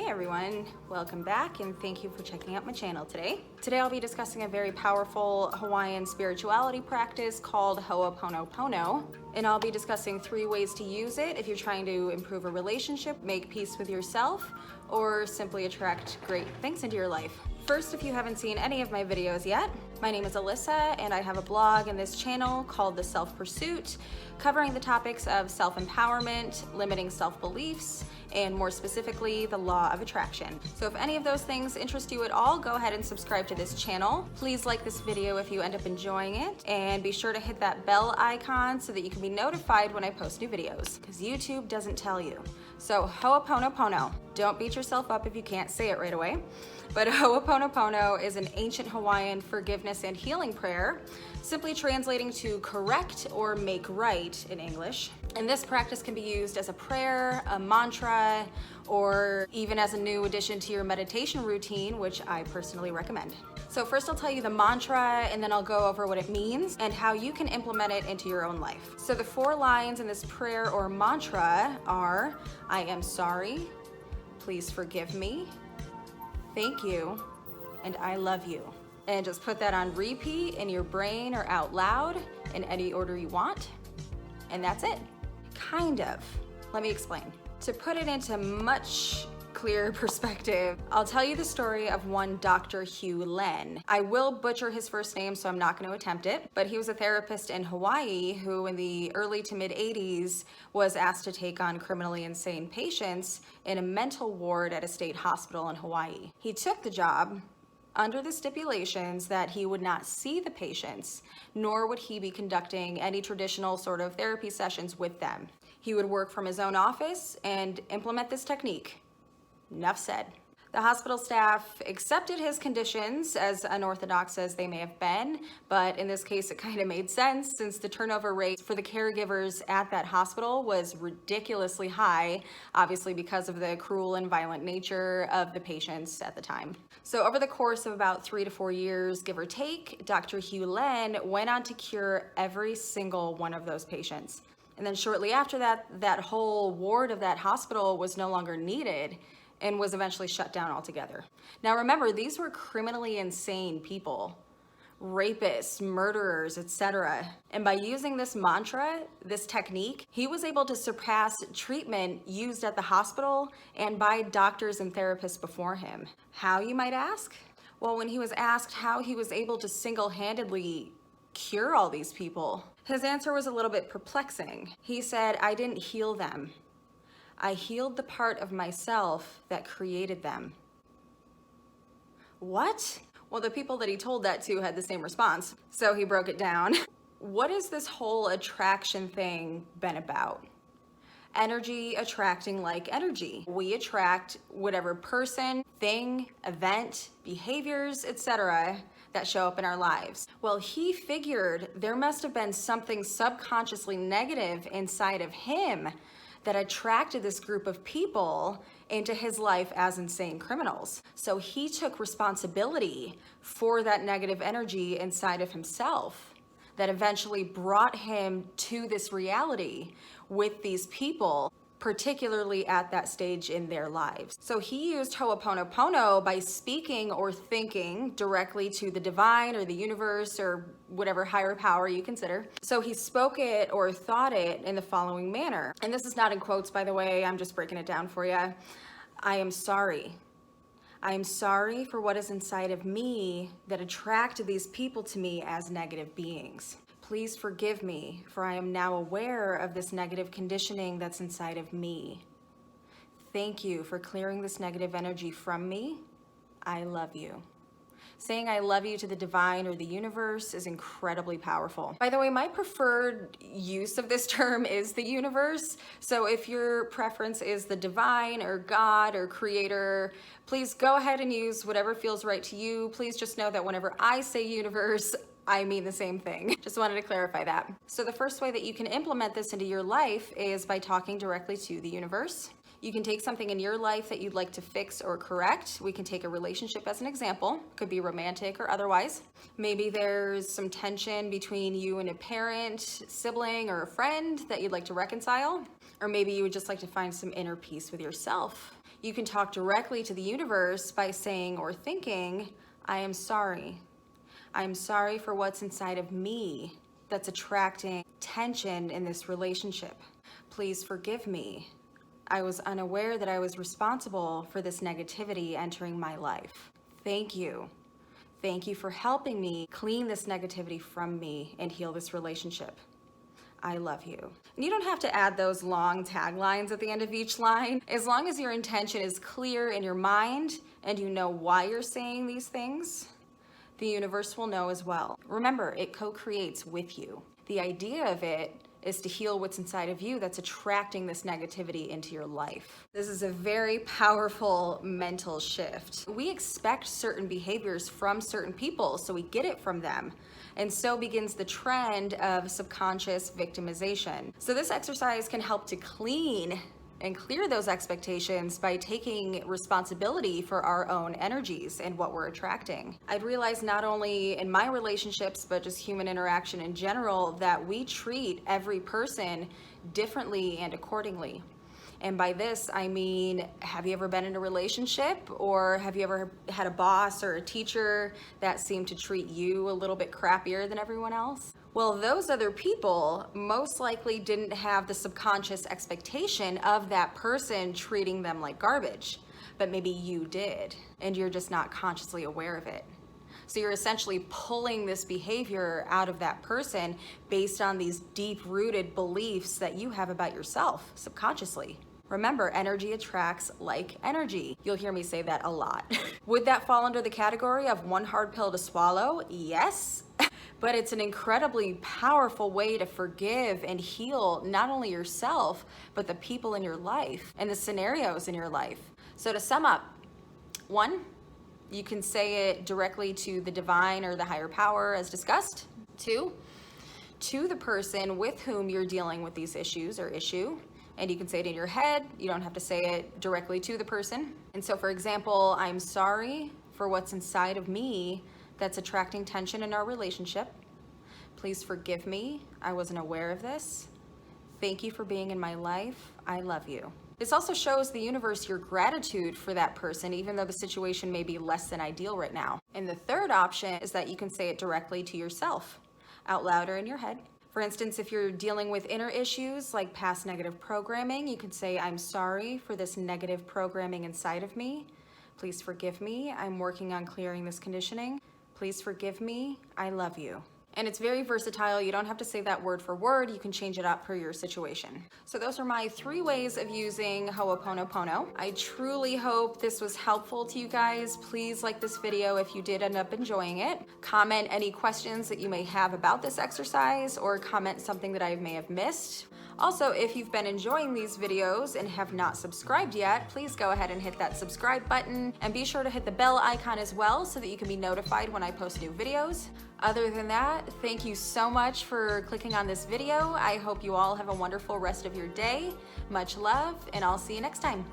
everyone, welcome back and thank you for checking out my channel today. Today I'll be discussing a very powerful Hawaiian spirituality practice called Ho'oponopono, and I'll be discussing 3 ways to use it if you're trying to improve a relationship, make peace with yourself, or simply attract great things into your life. First, if you haven't seen any of my videos yet, my name is Alyssa and I have a blog in this channel called The Self Pursuit, covering the topics of self-empowerment, limiting self-beliefs, and more specifically, the law of attraction. So if any of those things interest you at all, go ahead and subscribe to this channel. Please like this video if you end up enjoying it, and be sure to hit that bell icon so that you can be notified when I post new videos, because YouTube doesn't tell you. So Ho'oponopono, don't beat yourself up if you can't say it right away, but Ho'oponopono is an ancient Hawaiian forgiveness and healing prayer, simply translating to correct or make right in English. And this practice can be used as a prayer, a mantra, or even as a new addition to your meditation routine, which I personally recommend. So first I'll tell you the mantra, and then I'll go over what it means and how you can implement it into your own life. So the 4 lines in this prayer or mantra are, I am sorry, please forgive me, thank you, and I love you. And just put that on repeat in your brain or out loud in any order you want. And that's it. Kind of. Let me explain. To put it into much clearer perspective, I'll tell you the story of one Dr. Hugh Len. I will butcher his first name, so I'm not going to attempt it, but he was a therapist in Hawaii who in the early to mid 80s was asked to take on criminally insane patients in a mental ward at a state hospital in Hawaii. He took the job under the stipulations that he would not see the patients, nor would he be conducting any traditional sort of therapy sessions with them. He would work from his own office and implement this technique. Enough said. The hospital staff accepted his conditions, as unorthodox as they may have been, but in this case it kind of made sense since the turnover rate for the caregivers at that hospital was ridiculously high, obviously because of the cruel and violent nature of the patients at the time. So over the course of about 3 to 4 years, give or take, Dr. Hugh Len went on to cure every single one of those patients. And then shortly after that, that whole ward of that hospital was no longer needed and was eventually shut down altogether. Now remember, these were criminally insane people, rapists, murderers, etc. And by using this mantra, this technique, he was able to surpass treatment used at the hospital and by doctors and therapists before him. How, you might ask? Well, when he was asked how he was able to single-handedly cure all these people, his answer was a little bit perplexing. He said, I didn't heal them. I healed the part of myself that created them. What? Well, the people that he told that to had the same response, so he broke it down. What has this whole attraction thing been about? Energy attracting like energy. We attract whatever person, thing, event, behaviors, etc. that show up in our lives. Well, he figured there must have been something subconsciously negative inside of him that attracted this group of people into his life as insane criminals. So he took responsibility for that negative energy inside of himself that eventually brought him to this reality with these people, particularly at that stage in their lives. So he used Ho'oponopono by speaking or thinking directly to the divine or the universe or whatever higher power you consider. So he spoke it or thought it in the following manner. And this is not in quotes, by the way, I'm just breaking it down for you. I am sorry. I am sorry for what is inside of me that attracted these people to me as negative beings. Please forgive me, for I am now aware of this negative conditioning that's inside of me. Thank you for clearing this negative energy from me. I love you. Saying I love you to the divine or the universe is incredibly powerful. By the way, my preferred use of this term is the universe. So if your preference is the divine or God or creator, please go ahead and use whatever feels right to you. Please just know that whenever I say universe, I mean the same thing. Just wanted to clarify that. So the first way that you can implement this into your life is by talking directly to the universe. You can take something in your life that you'd like to fix or correct. We can take a relationship as an example. Could be romantic or otherwise. Maybe there's some tension between you and a parent, sibling, or a friend that you'd like to reconcile. Or maybe you would just like to find some inner peace with yourself. You can talk directly to the universe by saying or thinking, I am sorry. I'm sorry for what's inside of me that's attracting tension in this relationship. Please forgive me. I was unaware that I was responsible for this negativity entering my life. Thank you. Thank you for helping me clean this negativity from me and heal this relationship. I love you. And you don't have to add those long taglines at the end of each line. As long as your intention is clear in your mind and you know why you're saying these things, the universe will know as well. Remember, it co-creates with you. The idea of it is to heal what's inside of you that's attracting this negativity into your life. This is a very powerful mental shift. We expect certain behaviors from certain people, so we get it from them. And so begins the trend of subconscious victimization. So this exercise can help to clean and clear those expectations by taking responsibility for our own energies and what we're attracting. I've realized not only in my relationships, but just human interaction in general, that we treat every person differently and accordingly. And by this, I mean, have you ever been in a relationship, or have you ever had a boss or a teacher that seemed to treat you a little bit crappier than everyone else? Well, those other people most likely didn't have the subconscious expectation of that person treating them like garbage, but maybe you did, and you're just not consciously aware of it. So you're essentially pulling this behavior out of that person based on these deep-rooted beliefs that you have about yourself subconsciously. Remember, energy attracts like energy. You'll hear me say that a lot. Would that fall under the category of one hard pill to swallow? Yes. But it's an incredibly powerful way to forgive and heal not only yourself, but the people in your life and the scenarios in your life. So to sum up, 1, you can say it directly to the divine or the higher power as discussed. 2, to the person with whom you're dealing with these issues or issue. And you can say it in your head. You don't have to say it directly to the person. And so, for example, I'm sorry for what's inside of me that's attracting tension in our relationship. Please forgive me. I wasn't aware of this. Thank you for being in my life. I love you. This also shows the universe your gratitude for that person, even though the situation may be less than ideal right now. And the third option is that you can say it directly to yourself, out loud or in your head. For instance, if you're dealing with inner issues like past negative programming, you could say, I'm sorry for this negative programming inside of me. Please forgive me. I'm working on clearing this conditioning. Please forgive me. I love you. And it's very versatile. You don't have to say that word for word. You can change it up per your situation. So those are my 3 ways of using Ho'oponopono. I truly hope this was helpful to you guys. Please like this video if you did end up enjoying it. Comment any questions that you may have about this exercise, or comment something that I may have missed. Also, if you've been enjoying these videos and have not subscribed yet, please go ahead and hit that subscribe button, and be sure to hit the bell icon as well so that you can be notified when I post new videos. Other than that, thank you so much for clicking on this video. I hope you all have a wonderful rest of your day. Much love, and I'll see you next time.